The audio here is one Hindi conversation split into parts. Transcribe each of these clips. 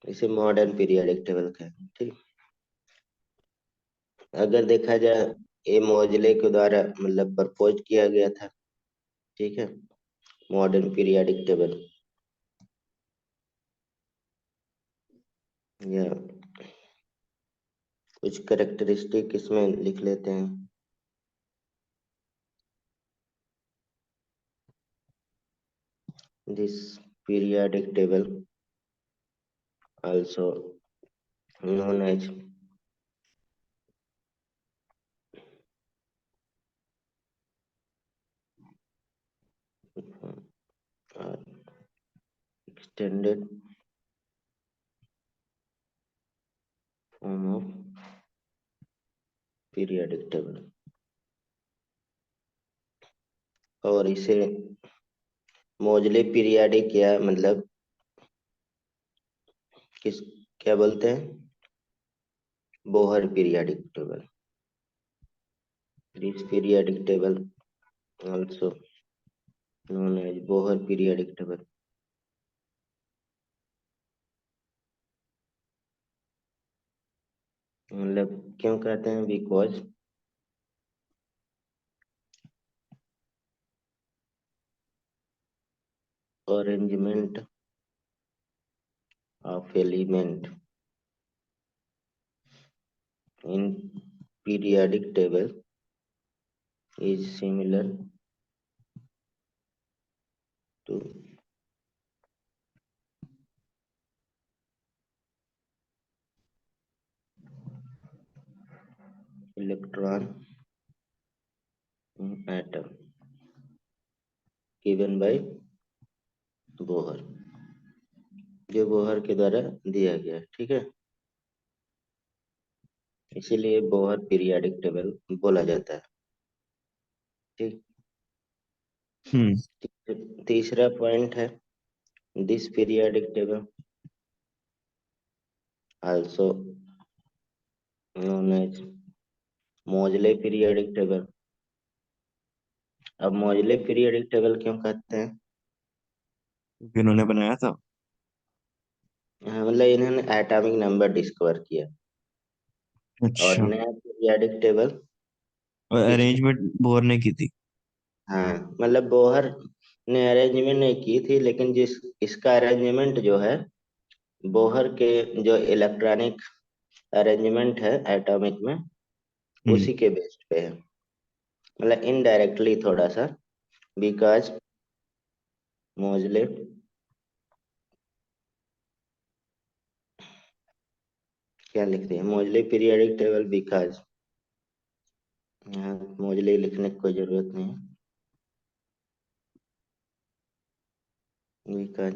इसे मॉडर्न पीरियोडिक टेबल कहते हैं। ठीक, अगर देखा जाए ये मोजले के द्वारा मतलब प्रपोज किया गया था। ठीक है, मॉडर्न पीरियोडिक टेबल, या कुछ कैरेक्टरिस्टिक इसमें लिख लेते हैं। This periodic table, also known as extended form of periodic table, और इसे मोजले पीरियाडिक या मतलब किस क्या बोलते हैं, Bohr periodic table. This periodic table also known as Bohr periodic table. मतलब क्यों कहते हैं, because arrangement of element in periodic table is similar to electron in atom given by Bohr, जो बोहर के द्वारा दिया गया। ठीक है, इसीलिए बोहर पीरियोडिक टेबल बोला जाता है। ठीक, हम्म। तीसरा पॉइंट है, this periodic table also known as Moseley periodic table. अब मोजले पीरियोडिक टेबल क्यों कहते हैं, इन्होंने बनाया था। मतलब इन्होंने एटॉमिक नंबर डिस्कवर किया। और अच्छा। नया पीरियोडिक टेबल और इसमें, अरेंजमेंट बोर ने की थी। हाँ मतलब बोहर ने अरेंजमेंट नहीं की थी, लेकिन जिस इसका अरेंजमेंट जो है, बोहर के जो इलेक्ट्रॉनिक अरेंजमेंट है एटॉमिक में, हम्म। उसी के बेस पे है, मतलब इनडायरेक्टली थोड़ा सा, बिकॉज मोजले क्या लिखते हैं, मोजले पीरियोडिक टेबल बिकॉज, यहाँ मोजले लिखने की कोई जरूरत नहीं है, because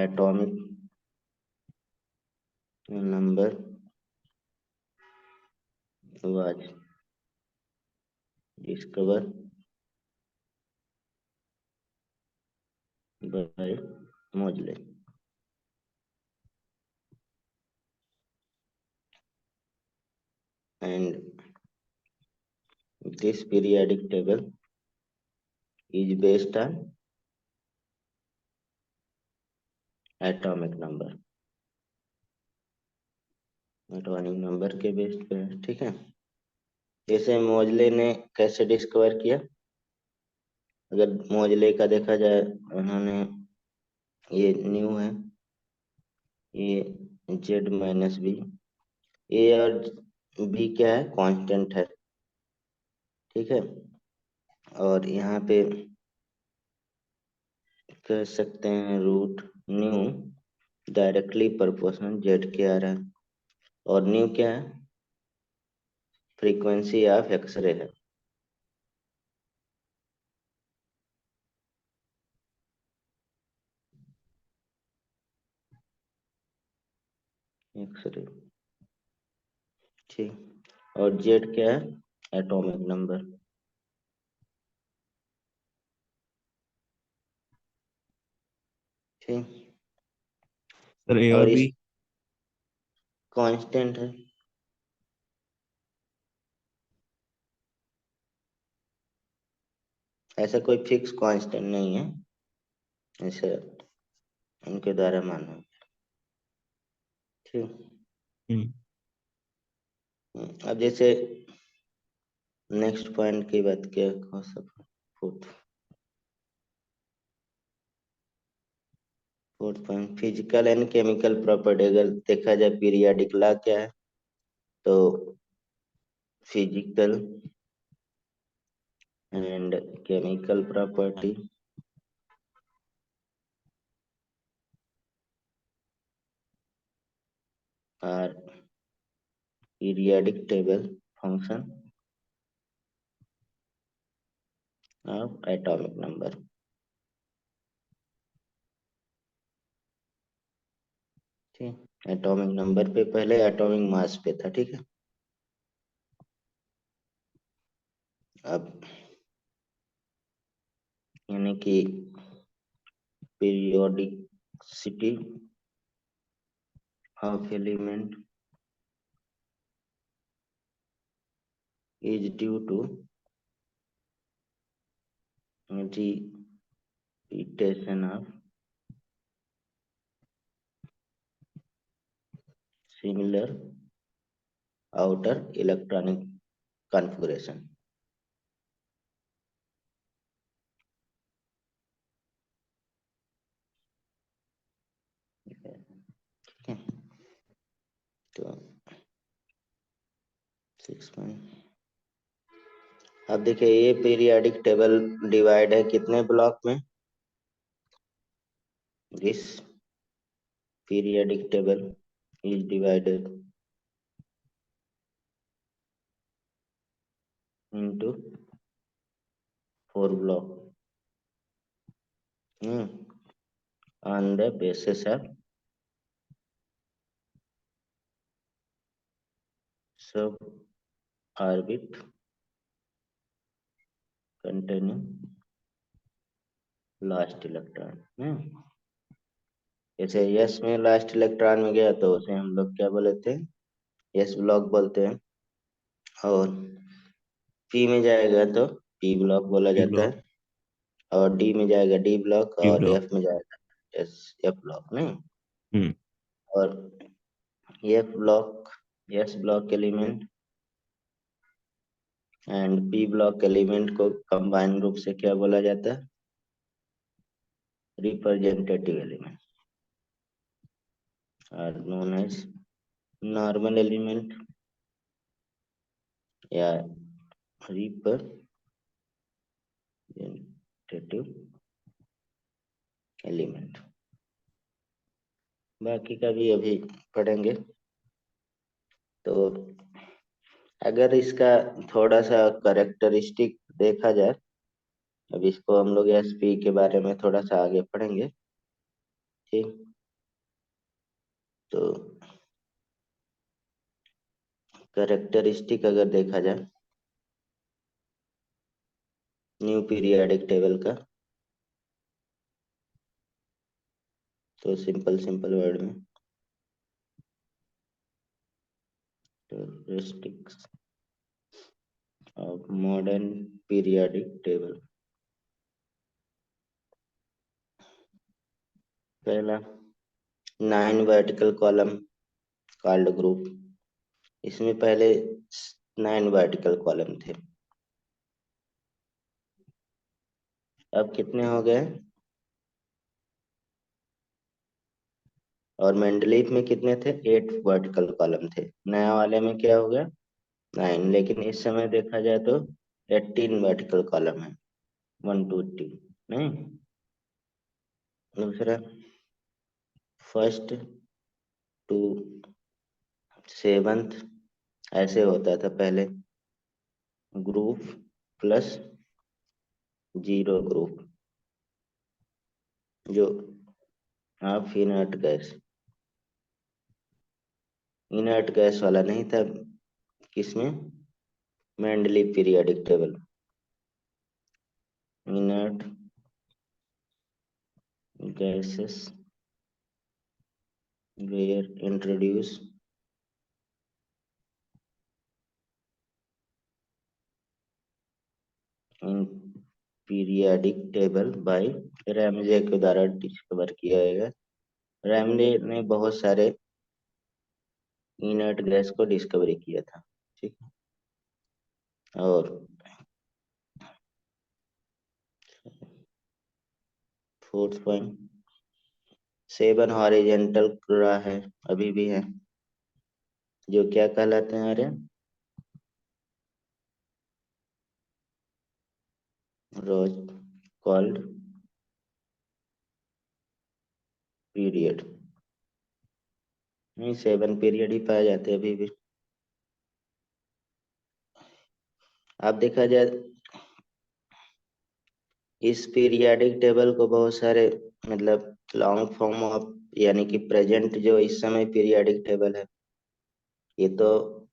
atomic number was discovered by Moseley, and this periodic table is based on atomic number, atomic number के बेस पे है। ठीक है, जैसे मोजले ने कैसे डिस्कवर किया, अगर मोजले का देखा जाए, उन्होंने ये न्यू है, ये जेड माइनस बी, ए और बी क्या है, कांस्टेंट है। ठीक है, और यहाँ पे कह सकते हैं root nu directly proportional Z के आ रहा है, और न्यू क्या है, फ्रीक्वेंसी ऑफ एक्सरे है। एक्सरे, ठीक, और जेड क्या है, एटॉमिक नंबर। ठीक, सर ए और और बी। इस कांस्टेंट है, ऐसा कोई फिक्स कांस्टेंट नहीं है, ऐसे उनके द्वारा माना। ठीक। हम्म। अब जैसे नेक्स्ट पॉइंट की बात किया, कौन सा fourth fourth point, physical and chemical property. अगर देखा जाए पीरियाडिक लॉ क्या है, तो physical and chemical property are periodic table function of atomic number. ठीक, एटॉमिक नंबर पे पहले एटॉमिक मास पे था, ठीक है। अब यानी कि periodicity of element is due to repetition of similar outer electronic configuration। ठीक है, तो 6 अब देखिए ये पीरियोडिक टेबल डिवाइड है कितने ब्लॉक में। This periodic table is divided into 4 block on the basis of sub orbit containing last electron. जैसे यस में लास्ट इलेक्ट्रॉन में गया तो उसे हम लोग क्या बोलते हैं, यस ब्लॉक बोलते हैं। और पी में जाएगा तो पी ब्लॉक बोला पी जाता ब्लॉक। है। और डी में जाएगा डी ब्लॉक, पी और ब्लॉक। एफ में जाएगा एस एफ ब्लॉक नहीं। हम्म। और F block S block element and P block element को कंबाइन रूप से क्या बोला जाता है, representative element are known as normal element या रिप्रेजेंटेटिव एलिमेंट। बाकी का भी अभी पढ़ेंगे। तो अगर इसका थोड़ा सा करेक्टरिस्टिक देखा जाए, अब इसको हम लोग एसपी के बारे में थोड़ा सा आगे पढ़ेंगे, ठीक। तो करेक्टरिस्टिक अगर देखा जाए न्यू पीरियोडिक टेबल का, तो सिंपल सिंपल वर्ड में characteristics of modern periodic table. पहला 9 वर्टिकल कॉलम कॉल्ड ग्रुप। इसमें पहले 9 वर्टिकल कॉलम थे, अब कितने हो गए। और मेंडलीफ में कितने थे, 8 वर्टिकल कॉलम थे। नया वाले में क्या हो गया, 9। लेकिन इस समय देखा जाए तो 18 वर्टिकल कॉलम है, 1 2 3 नहीं। दूसरा फर्स्ट टू सेवंथ ऐसे होता था पहले, ग्रुप प्लस जीरो ग्रुप, जो आप इनर्ट गैस वाला नहीं था। किसमें, Mendeleev periodic table, inert gases were introduced in periodic table by Ramsay के द्वारा डिस्कवर किया गया। रैमजे ने बहुत सारे इनर्ट गैस को डिस्कवरी किया था। ठीक है। और 4.7 हॉरिजेंटल क्रा है, अभी भी है, जो क्या कहलाते हैं आर्यन? रोज कॉल्ड पीरियड। नहीं, 7 पीरियड ही पाए जाते हैं अभी भी। अब देखा जाए इस पीरियाडिक टेबल को बहुत सारे, मतलब लॉन्ग फॉर्म ऑफ, यानी कि प्रेजेंट जो इस समय पीरियाडिक टेबल है, ये तो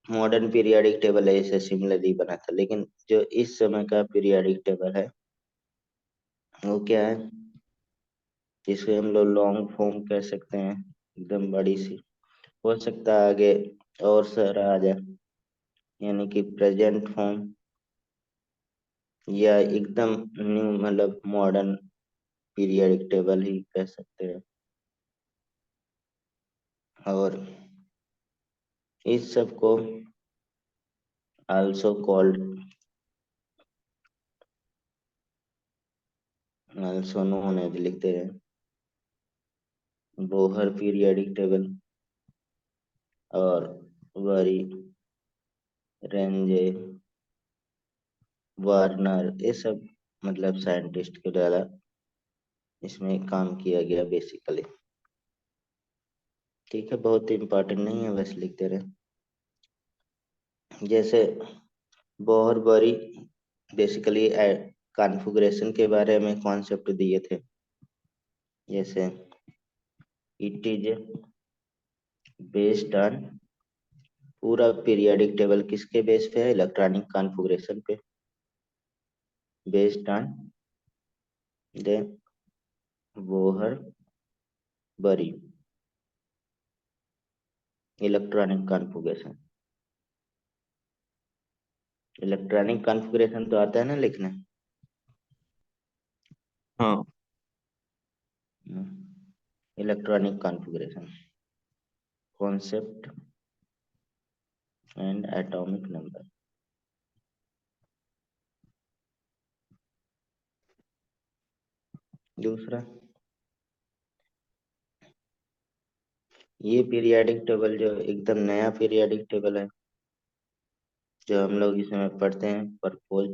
मॉडर्न पीरियाडिक टेबल है, इसे सिमिलरली बना था, लेकिन जो इस समय का पीरियाडिक टेबल है वो क्या है, जिसे हम लोग लॉन्ग फॉर्म कह सकते हैं, एकदम बड़ी सी। हो सकता है आगे और सारा आ जाए, यानी कि प्रेजेंट फॉर्म या एकदम न्यू, मतलब मॉडर्न पीरियडिक टेबल ही कह सकते हैं। और इस सब को also called, also known as लिखते हैं, बोहर पीरियडिक टेबल और वरी रेंजे वार्नर, ये सब मतलब साइंटिस्ट के द्वारा इसमें काम किया गया बेसिकली। ठीक है, बहुत इंपॉर्टेंट नहीं है, बस लिखते रहे। जैसे बोहर बरी बेसिकली कॉन्फ़िगरेशन के बारे में कॉन्सेप्ट दिए थे, जैसे इट इज बेस्ड ऑन, पूरा पीरियोडिक टेबल किसके बेस पे है? इलेक्ट्रॉनिक कॉन्फ़िगरेशन पे, बेस्ड ऑन द बोहर बरी इलेक्ट्रॉनिक कॉन्फ़िगरेशन। इलेक्ट्रॉनिक कॉन्फ़िगरेशन तो आता है ना लिखने? हाँ। Electronic configuration, concept and atomic number. दूसरा, ये पीरियोडिक टेबल जो एकदम नया पीरियोडिक टेबल है, जो हम लोग इसमें पढ़ते हैं, propose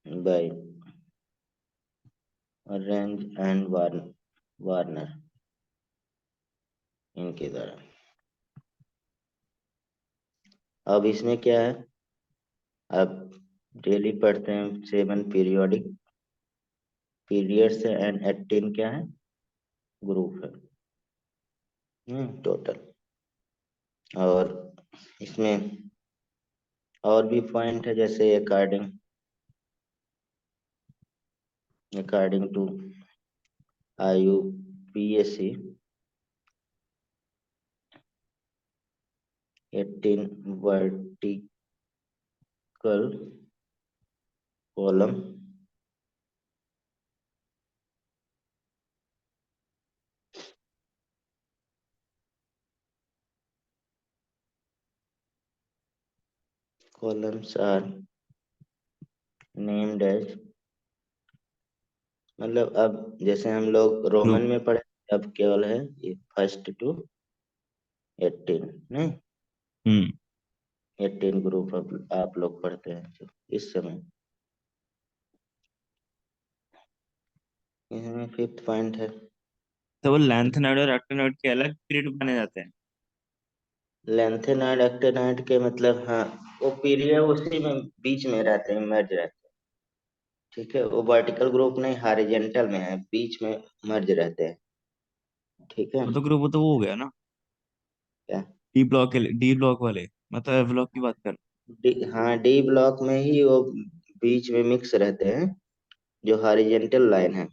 by range and Warner, इनके द्वारा। अब इसमें क्या है, अब डेली पढ़ते हैं 7 पीरियोडिक पीरियड्स है एंड 18 क्या है? ग्रुप है टोटल। और इसमें और भी पॉइंट है, जैसे according to IUPAC 18 vertical column columns are named as, मतलब अब जैसे हम लोग रोमन ग्रुप। में पढ़े, अब केवल है ये 1 to 18, नहीं, हम्म। 18 ग्रुप अब आप लोग पढ़ते हैं जो इस समय। इसमें 5th पॉइंट है, तो वो लैंथेनॉइड और एक्टिनॉइड के अलग पीरियड माने जाते हैं। लेंथेनॉइड एक्टिनॉइड के मतलब, हाँ, वो पीरियड उसी में बीच में रहते हैं, मर्ज रहते हैं। ठीक है, वो वर्टिकल ग्रुप नहीं, हॉरिजॉन्टल में है, बीच में मर्ज रहते हैं। ठीक है। वो तो ग्रुप, वो तो वो हो गया ना, क्या? डी ब्लॉक के डी ब्लॉक वाले, मतलब एफ ब्लॉक की बात कर। हाँ, डी ब्लॉक में ही वो बीच में मिक्स रहते हैं, जो हॉरिजॉन्टल लाइन है,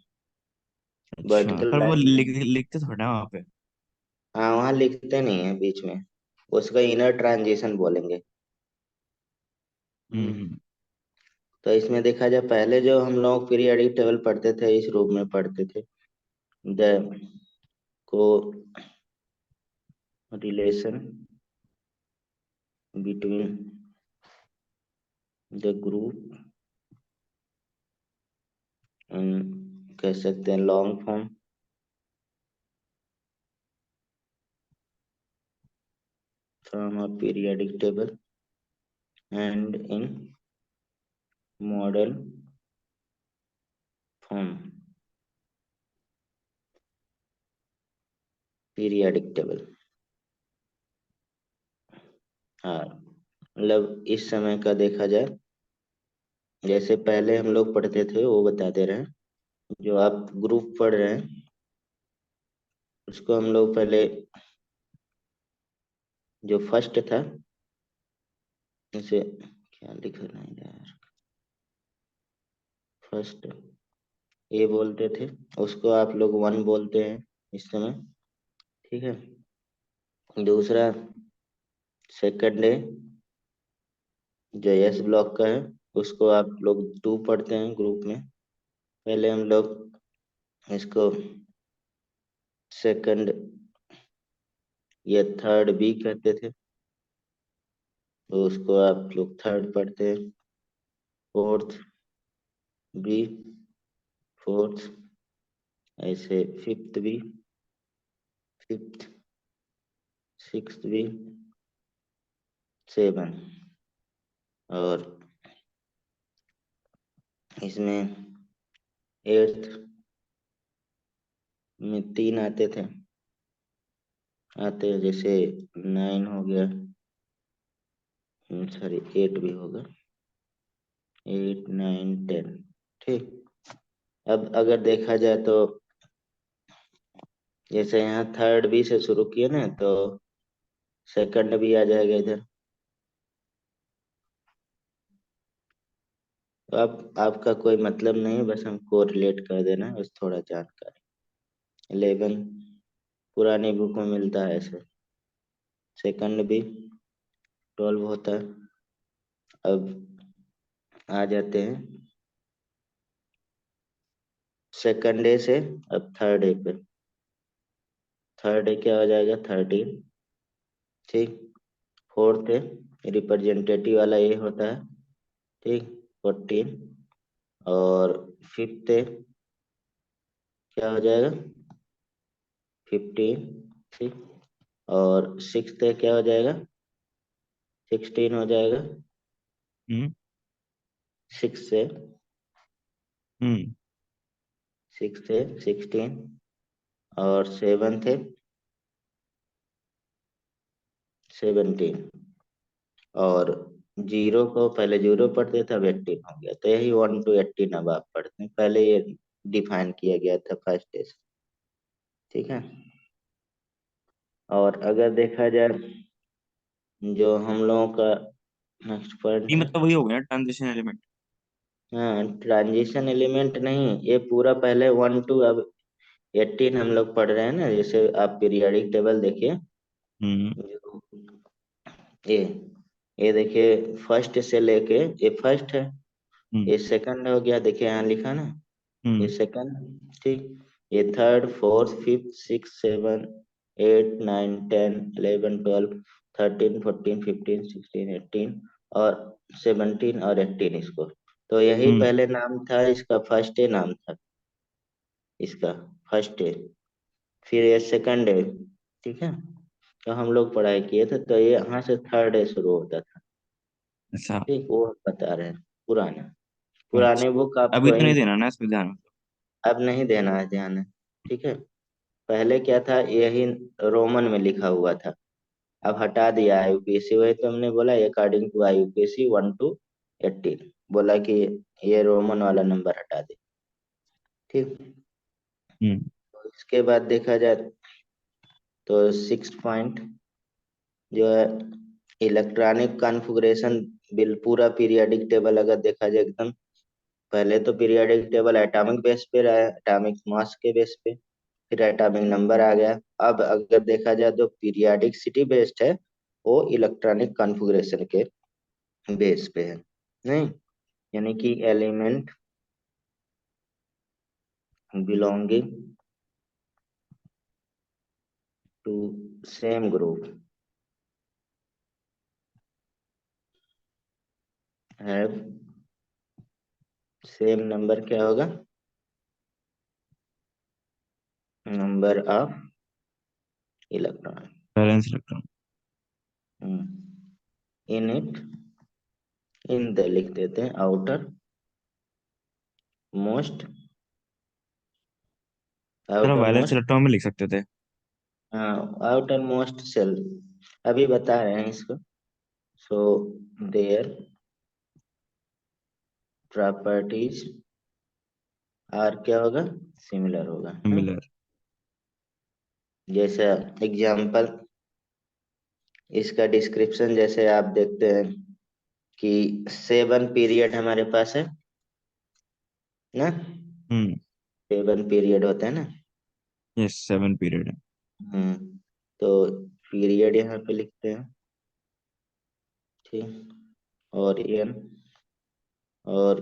अच्छा, वर्टिकल पर वो लाइन नहीं। लिखते थोड़ा है वहां पे। हाँ, वहाँ लिखते नहीं है बीच में, उसका इनर ट्रांजिशन बोलेंगे। हम्म। हम्म। तो इसमें देखा जाए, पहले जो हम लोग पीरियोडिक टेबल पढ़ते थे, इस रूप में पढ़ते थे, द को relation between the group कह सकते हैं long form from a periodic table and in model form periodic table। हाँ, मतलब इस समय का देखा जाए, जैसे पहले हम लोग पढ़ते थे वो बताते रहे। जो आप ग्रुप पढ़ रहे हैं उसको हम लोग पहले जो फर्स्ट था, जैसे क्या लिख रहे हैं यार, फर्स्ट ए बोलते थे, उसको आप लोग वन बोलते हैं इस समय, ठीक है। दूसरा सेकंड है जो एस ब्लॉक का है, उसको आप लोग टू पढ़ते हैं ग्रुप में। पहले हम लोग इसको सेकंड या थर्ड बी कहते थे, तो उसको आप लोग थर्ड पढ़ते हैं। फोर्थ बी, फोर्थ, ऐसे fifth B, fifth, sixth B, seven. और इसमें एट्थ में तीन आते थे, आते हैं, जैसे नाइन हो गया, सॉरी एट भी होगा, एट नाइन टेन, ठीक। अब अगर देखा जाए तो जैसे यहाँ थर्ड बी से शुरू किए ना, तो सेकंड भी आ जाएगा इधर। तो अब आपका कोई मतलब नहीं, बस हमको रिलेट कर देना है, बस थोड़ा जानकारी। 11 पुरानी बुक में मिलता है ऐसे। सेकंड भी 12 होता है। अब आ जाते हैं सेकंड डे से, अब थर्ड डे पे। थर्ड डे क्या हो जाएगा, 13, ठीक। फोर्थ है रिप्रेजेंटेटिव वाला ये होता है, ठीक, 14। और फिफ्थ है क्या हो जाएगा, 15, ठीक। और सिक्स्थ है क्या हो जाएगा, 16 हो जाएगा। हम्म। सिक्स से हम्म। सिक्स है 16। और सेवंथ है 17। और जीरो को पहले जीरो पढ़ते थे, अब 18 हो गया, तो यही 1 to 18 अब आप पढ़ते हैं। पहले ये डिफाइन किया गया था फर्स्ट डे से, ठीक है। और अगर देखा जाए जो हम लोगों का नेक्स्ट ये पॉइंट है, मतलब वही हो गया ट्रांजिशन एलिमेंट। हाँ ट्रांजिशन एलिमेंट नहीं, ये पूरा पहले 1 to अब 18 हम लोग पढ़ रहे हैं ना। जैसे आप पीरियोडिक टेबल देखिए, हम्म। ये ये देखिए फर्स्ट से लेके, ये फर्स्ट है, हम्म। ये सेकंड हो गया, देखिए यहाँ लिखा ना, ये हम्म। सेकंड, ठीक। ये third, fourth, fifth, six, seven, eight, nine, ten, 11, 12, 13, 14, 15, 16, 18 और 17 और 18 इसको। तो यही हम्म। पहले नाम था इसका, फर्स्ट डे नाम था इसका, फर्स्ट डे। फिर ये सेकंड डे, ठीक है। तो हम लोग पढ़ाई किए थे, तो ये यहाँ से थर्ड डे शुरू होता था, अच्छा। ठीक। वो हम बता रहे हैं पुराने अच्छा, पुराने बुक अभी आपको तो नहीं इन, देना ना इसमें ध्यान। अब नहीं देना है ध्यान है, ठीक है। पहले क्या था, यही रोमन में लिखा हुआ था, अब हटा दिया आईयूपीएसी। वही तो हमने बोला अकॉर्डिंग टू आईयूपीएसी 1 to 18, बोला कि ये रोमन वाला नंबर हटा दे, ठीक। हम्म। तो इसके बाद देखा जाए तो सिक्स पॉइंट जो है इलेक्ट्रॉनिक कॉन्फ़िगरेशन बिल, पूरा पीरियोडिक टेबल अगर देखा जाए एकदम, पहले तो पीरियोडिक टेबल एटॉमिक बेस पे रहा, एटॉमिक मास के बेस पे, फिर एटॉमिक नंबर आ गया। अब अगर देखा जाए तो पीरियोडिक सिटी बेस्ड है, वो इलेक्ट्रॉनिक कॉन्फ़िगरेशन के बेस पे है, नहीं, यानी कि element belonging to same group have same number क्या होगा, number of electron. Valence electron. In it, in the लिख देते हैं, outer most, sir outer valence most, electron में लिख सकते थे। हाँ आउटर मोस्ट सेल, अभी बता रहे हैं इसको। सो देयर प्रॉपर्टीज आर क्या होगा, सिमिलर होगा, है? सिमिलर। जैसे एग्जाम्पल, इसका डिस्क्रिप्शन जैसे आप देखते हैं कि 7 पीरियड हमारे पास है ना, हम्म। 7 पीरियड होते हैं ना। यस 7 पीरियड है। तो पीरियड यहाँ पे लिखते हैं, ठीक, और एन, और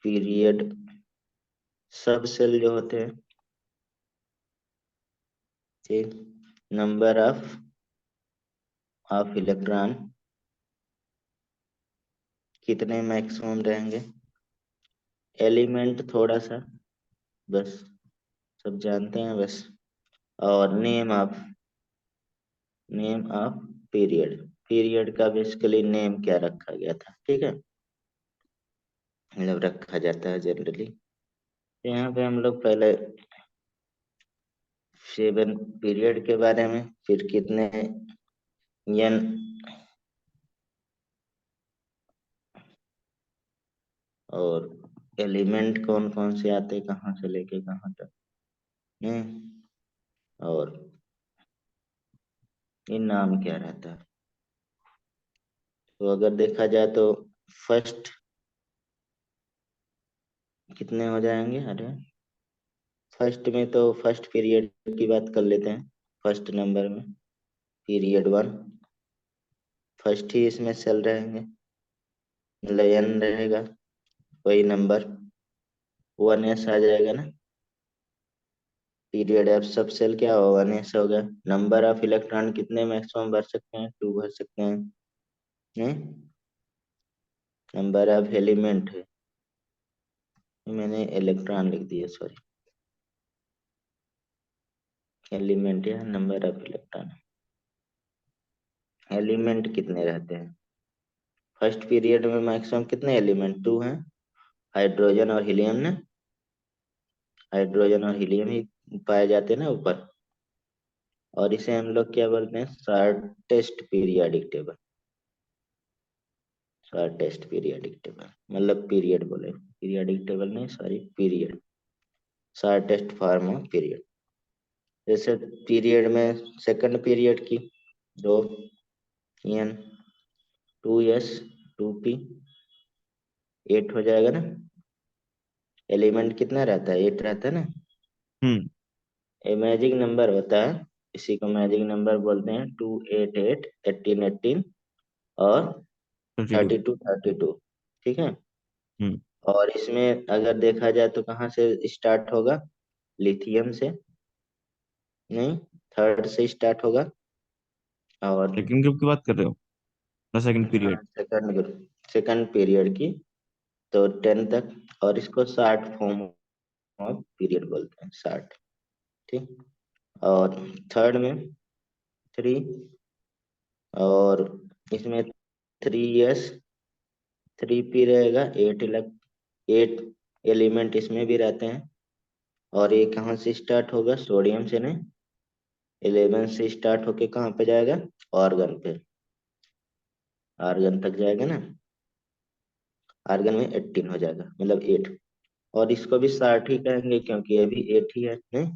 पीरियड सब सेल जो होते हैं, ठीक, नंबर ऑफ इलेक्ट्रॉन कितने मैक्सिमम रहेंगे, एलिमेंट थोड़ा सा बस, सब जानते हैं बस, और नेम ऑफ पीरियड, पीरियड का बेसिकली नेम क्या रखा गया था, ठीक है, मतलब रखा जाता है जनरली। यहाँ पे हम लोग पहले 7 पीरियड के बारे में, फिर कितने एन, और एलिमेंट कौन कौन से आते, कहाँ से लेके कहाँ तक, और ये नाम क्या रहता है। तो अगर देखा जाए तो फर्स्ट कितने हो जाएंगे, अरे फर्स्ट में तो फर्स्ट पीरियड की बात कर लेते हैं, फर्स्ट नंबर में पीरियड 1, फर्स्ट ही इसमें सेल रहेंगे, मतलब एन रहेगा, वही नंबर 1s आ जाएगा ना, पीरियड एफ सब सेल क्या होगा, 1s होगा। नंबर ऑफ इलेक्ट्रॉन कितने मैक्सिमम भर सकते हैं, 2 भर सकते हैं, नंबर ऑफ एलिमेंट है, मैंने इलेक्ट्रॉन लिख दिया सॉरी, एलिमेंट या नंबर ऑफ इलेक्ट्रॉन, एलिमेंट कितने रहते हैं फर्स्ट पीरियड में, मैक्सिमम कितने एलिमेंट, 2 हैं, हाइड्रोजन और हीलियम ने, हाइड्रोजन और हीलियम ही पाए जाते हैं ना ऊपर, और इसे हम लोग क्या बोलते हैं, shortest periodic table, shortest periodic table मतलब पीरियड बोले, पीरियोडिक टेबल नहीं sorry, period, shortest form of period. जैसे पीरियड में सेकंड पीरियड की 2 एन, 2s, 2p, 8 हो जाएगा ना, एलिमेंट कितना रहता है, 8 रहता है ना, हम्म। ये मैजिक नंबर होता है, इसी को मैजिक नंबर बोलते हैं, 2 8 8, 18 18, और 32। 32 32, ठीक है। हम्म। और इसमें अगर देखा जाए तो कहाँ से स्टार्ट होगा, लिथियम से, नहीं, थर्ड से स्टार्ट होगा, और सेकंड ग्रुप की बात कर रहे हो ना, सेकंड हाँ पीरियड। सेकंड पीरियड की, तो 10 तक, और इसको 60 फॉर्म ऑफ पीरियड बोलते हैं, 60, ठीक। और थर्ड में 3, और इसमें 3s 3p रहेगा, 8 एलिमेंट इसमें भी रहते हैं, और ये कहाँ से स्टार्ट होगा, सोडियम से नहीं, 11 से स्टार्ट होके कहाँ पे जाएगा, ऑर्गन पे, आर्गन तक जाएगा ना, आर्गन में 18 हो जाएगा, मतलब 8, और इसको भी 60 ही कहेंगे क्योंकि ये भी 8 ही है, नहीं,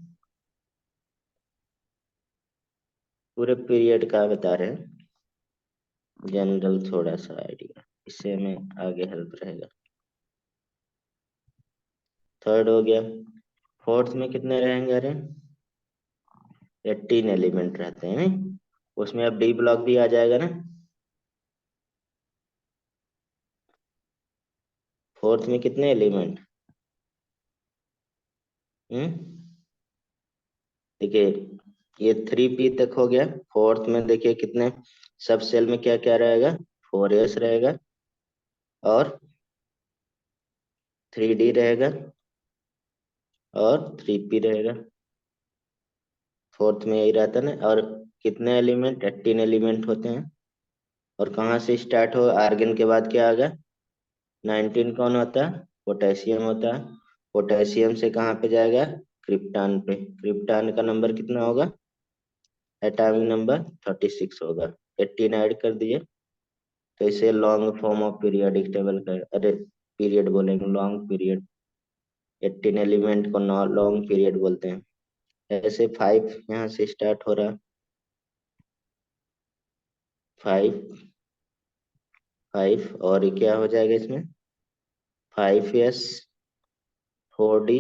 पूरे पीरियड का बता रहे हैं, जनरल थोड़ा सा आइडिया, इससे हमें आगे हेल्प रहेगा। थर्ड हो गया, फोर्थ में कितने रहेंगे, अरे 18 एलिमेंट रहते हैं, नहीं, उसमें अब डी ब्लॉक भी आ जाएगा ना, फोर्थ में कितने एलिमेंट, हम्म देखिए ये 3p तक हो गया। फोर्थ में देखिए कितने सब सेल में क्या क्या रहेगा, 4s रहेगा और 3d रहेगा और 3p रहेगा। फोर्थ में यही रहता है ना। और कितने एलिमेंट, 18 एलिमेंट होते हैं। और कहाँ से स्टार्ट हो, आर्गन के बाद क्या आएगा, 19 कौन होता है, पोटेशियम होता है। पोटेशियम से कहाँ पे जाएगा, क्रिप्टॉन पे। क्रिप्टॉन का नंबर कितना होगा, एटॉमिक नंबर 36 होगा। 18 ऐड कर दिए तो इसे long form of periodic table का, अरे पीरियड बोलेंगे, लॉन्ग पीरियड। 18 एलिमेंट को लॉन्ग पीरियड बोलते हैं। ऐसे 5 यहाँ से स्टार्ट हो रहा, 5 5 और ये क्या हो जाएगा इसमें, 5s 4d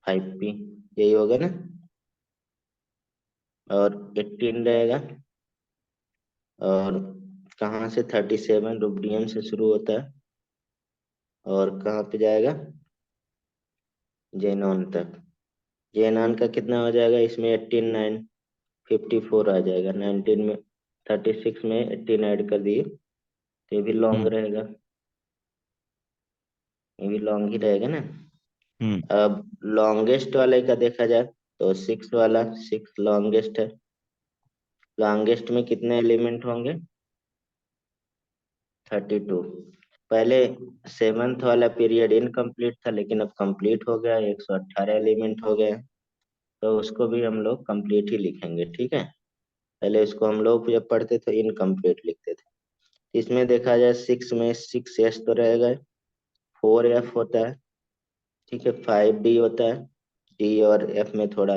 5p, यही होगा ना। और 18 रहेगा और कहाँ से, 37 रुबिडियम से शुरू होता है और कहाँ पे जाएगा, जेनॉन तक। जेनॉन का कितना हो जाएगा इसमें, 18 9 54 आ जाएगा। 19 में 36 में 18 ऐड कर दिए तो ये भी लॉन्ग हम्म। रहेगा, ये भी लॉन्ग ही रहेगा ना। हम्म। अब लॉन्गेस्ट वाले का देखा जाए तो 6 वाला, 6 लॉन्गेस्ट है। लॉन्गेस्ट में कितने एलिमेंट होंगे, 32। पहले 7th वाला पीरियड इनकम्प्लीट था लेकिन अब कंप्लीट हो गया, 118 एलिमेंट हो गए। तो उसको भी हम लोग कंप्लीट ही लिखेंगे, ठीक है। पहले इसको हम लोग जब पढ़ते थे इनकम्प्लीट लिखते थे। इसमें देखा जाए 6 में 6s तो रहेगा, 4f होता है, ठीक है, 5d होता है। डी और एफ में थोड़ा,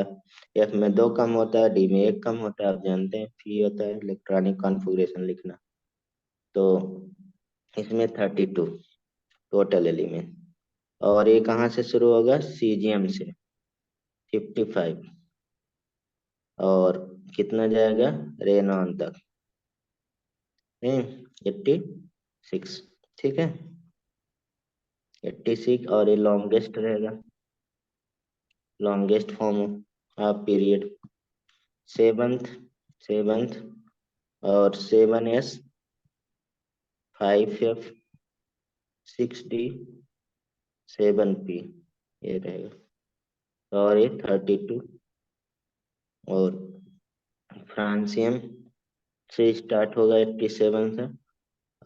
एफ में 2 कम होता है, डी में 1 कम होता है, आप जानते हैं। पी होता है इलेक्ट्रॉनिक कॉन्फ़िगरेशन लिखना। तो इसमें 32 टोटल एलिमेंट। और ये कहाँ से शुरू होगा, सीजियम से 55 और कितना जाएगा, रेनॉन तक, 86, ठीक है। 86 और ये लॉन्गेस्ट रहेगा, longest form of period. 7th और 7s 5f 6d 7p, ये रहेगा। और ये 32 और फ्रांसियम से स्टार्ट होगा 87 से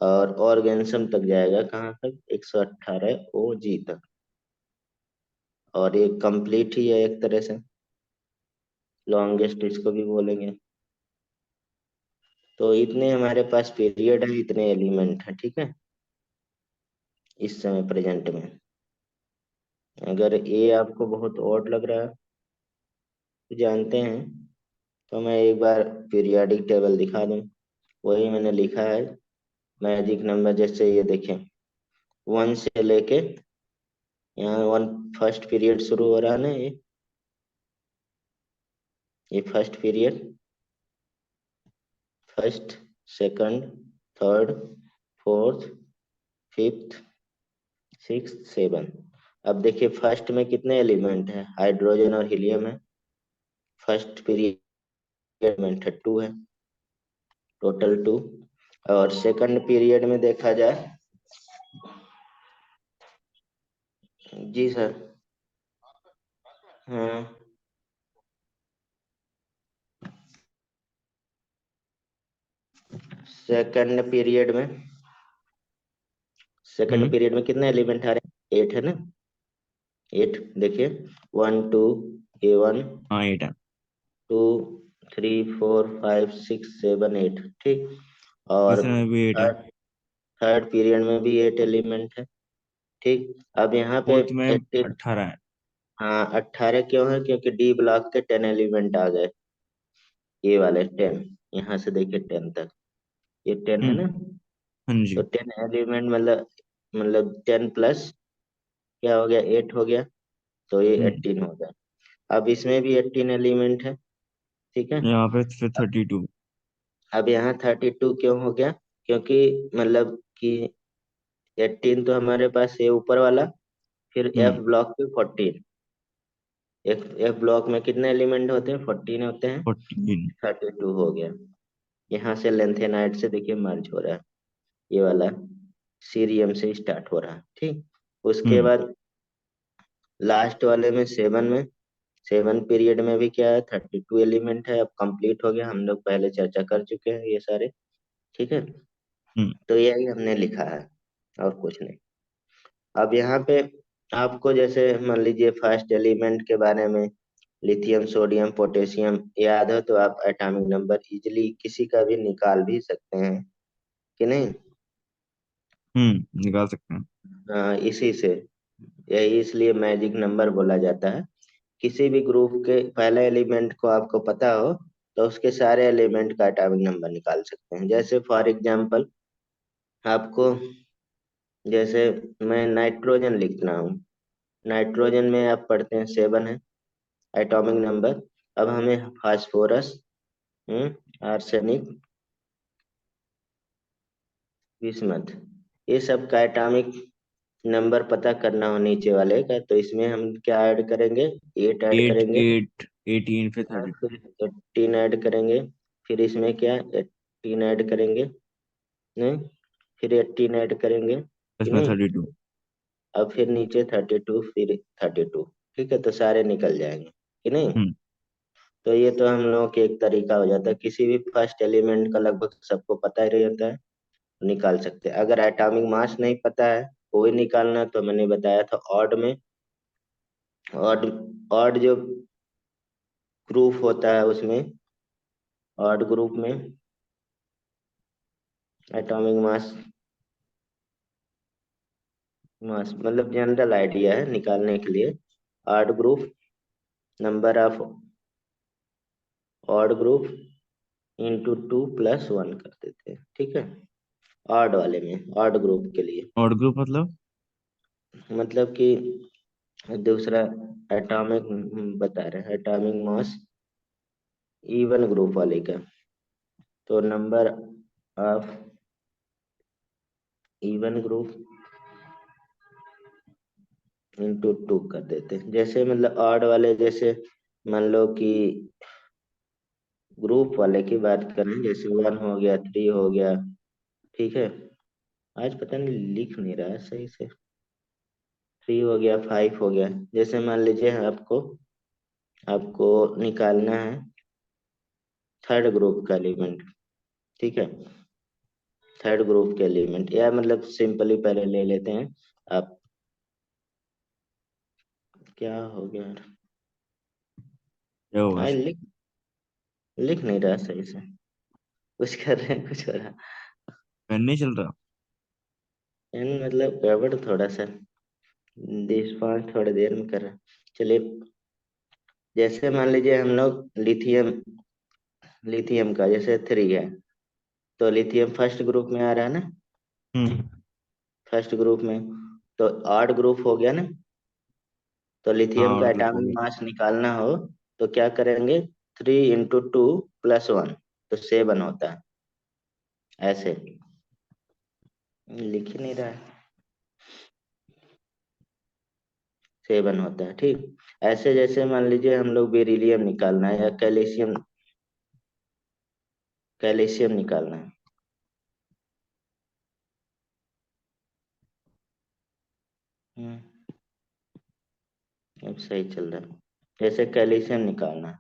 और ऑर्गेनिज्म तक जाएगा कहाँ तक, 118 OG तक। और ये कंप्लीट ही है एक तरह से, लॉन्गेस्ट इसको भी बोलेंगे। तो इतने हमारे पास पीरियड है, इतने एलिमेंट है, ठीक है, इस समय प्रेजेंट में। अगर ये आपको बहुत ऑड लग रहा है तो जानते हैं, तो मैं एक बार पीरियोडिक टेबल दिखा दूं। वही मैंने लिखा है, मैजिक नंबर। जैसे ये देखें, 1 से लेके यहाँ 1 फर्स्ट पीरियड शुरू हो रहा है ना, ये first period, first, second, third, fourth, fifth, six, seven. अब देखिए फर्स्ट में कितने एलिमेंट है, हाइड्रोजन और हीलियम है। फर्स्ट पीरियड में 2 है, टोटल 2। और सेकंड पीरियड में देखा जाए, जी सर, हाँ, सेकंड पीरियड में, सेकंड हम्म। पीरियड में कितने एलिमेंट आ रहे हैं, 8 है ना। 8 देखिए, 1 2 A1 हाँ, 8 है। 2 3 4 5 6 7 8, ठीक। और इसमें भी 8 है। थर्ड थर्ड पीरियड में भी 8 एलिमेंट है, ठीक। अब यहाँ पे फोर्थ में 18, 18 है। हाँ 18 क्यों है, क्योंकि डी ब्लॉक के 10 एलिमेंट आ गए, ये वाले 10। यहाँ से देखिए 10 तक, ये 10 है ना। हाँ तो जी। 10 एलिमेंट मतलब 10 प्लस क्या हो गया, 8 हो गया। तो ये हम्म। 18 हो गया। अब इसमें भी 18 एलिमेंट है, ठीक है। यहाँ पे फिर 32। अब यहाँ 32 क्यों हो गया, क्योंकि मतलब कि 18 तो हमारे पास ये ऊपर वाला, फिर एफ हम्म। ब्लॉक पे 14, एक ब्लॉक में कितने एलिमेंट होते हैं? 14 होते हैं। 14। 32 हो गया। यहाँ से लेंथेनाइड से देखिए मर्ज हो रहा है, ये वाला सीरियम से स्टार्ट हो रहा है, ठीक। उसके हम्म। बाद लास्ट वाले में 7 पीरियड में भी क्या है, 32 एलिमेंट है। अब कंप्लीट हो गया, हम लोग पहले चर्चा कर चुके हैं ये सारे, ठीक है। हम्म। तो यही हमने लिखा है, और कुछ नहीं। अब यहाँ पे आपको जैसे मान लीजिए फर्स्ट एलिमेंट के बारे में लिथियम सोडियम पोटेशियम याद हो, तो आप एटॉमिक नंबर इजिली किसी का भी निकाल भी सकते हैं कि नहीं? निकाल सकते हैं। हाँ, इसी से, यही इसलिए मैजिक नंबर बोला जाता है। किसी भी ग्रुप के पहले एलिमेंट को आपको पता हो, तो उसके सारे एलिमेंट का एटॉमिक नंबर निकाल सकते हैं। जैसे फॉर एग्जांपल आपको, जैसे मैं नाइट्रोजन लिखना हूँ, नाइट्रोजन में आप पढ़ते हैं 7 है एटॉमिक नंबर। अब हमें फास्फोरस, आर्सेनिक, बिस्मथ, ये सब का एटॉमिक नंबर पता करना हो नीचे वाले का, तो इसमें हम क्या ऐड करेंगे? 8 ऐड 8 करेंगे। 8 18 फिर और 32। फिर 18 ऐड करेंगे। फिर इसमें क्या, 18 ऐड करेंगे, नहीं, फिर 18 ऐड करेंगे कि इसमें नहीं? 32। अब फिर नीचे 32, फिर 32, ठीक है, तो सारे निकल जाएंगे कि नहीं? हम्म। तो ये तो हम लोगों के एक तरीका हो जाता है, किसी भी फर्स्ट एलिमेंट का लगभग सबको पता ही रहता है, निकाल सकते हैं। अगर एटॉमिक मास नहीं पता है, कोई निकालना, तो मैंने बताया था ऑड में, ऑड ऑड जो ग्रुप होता है उसमें, ऑड ग्रुप में एटॉमिक मास, मास मतलब जनरल आइडिया है निकालने के लिए। Odd group, number of odd group into 2 + 1 कर देते हैं, ठीक है। ऑड वाले में, ऑड ग्रुप के लिए, और ग्रुप मतलब? मतलब कि दूसरा एटॉमिक बता रहे हैं, एटॉमिक मास इवन ग्रुप वाले का, तो number of even group into 2 कर देते हैं। जैसे मतलब ऑड वाले, जैसे मान लो कि ग्रुप वाले की बात करें, जैसे 1 हो गया, 3 हो गया, ठीक है। आज पता नहीं लिख नहीं रहा है सही से। 3 हो गया, 5 हो गया। जैसे मान लीजिए आपको आपको निकालना है थर्ड ग्रुप का एलिमेंट, ठीक है। थर्ड ग्रुप के एलिमेंट, या मतलब सिंपली पहले ले लेते हैं आप, क्या हो गया यार? क्या होगा? आज लिख लिख नहीं रहा सही से, कुछ कर रहे हैं, कुछ हो रहा। पेन नहीं चल रहा। यानी मतलब गड़बड़ थोड़ा सा, दिस पाँच थोड़ी देर में कर रहा। चलिए, जैसे मान लीजिए हम लोग लिथियम, लिथियम का जैसे 3 है, तो लिथियम फर्स्ट ग्रुप में आ रहा है ना, हम्म। फर्स्ट ग्रुप में, तो आठ ग्रुप हो गया ना। तो लिथियम हाँ, का और ग्रुप हो एटॉमिक गया। मास निकालना हो, तो क्या करेंगे? 3 × 2 + 1, तो 7 होता है। ऐसे लिख ही नहीं रहा है, 7 होता है, ठीक। ऐसे जैसे मान लीजिए हम लोग बेरिलियम निकालना है, या कैल्शियम, कैल्शियम निकालना है। हम्म, अब सही चल रहा है। जैसे कैल्शियम निकालना है,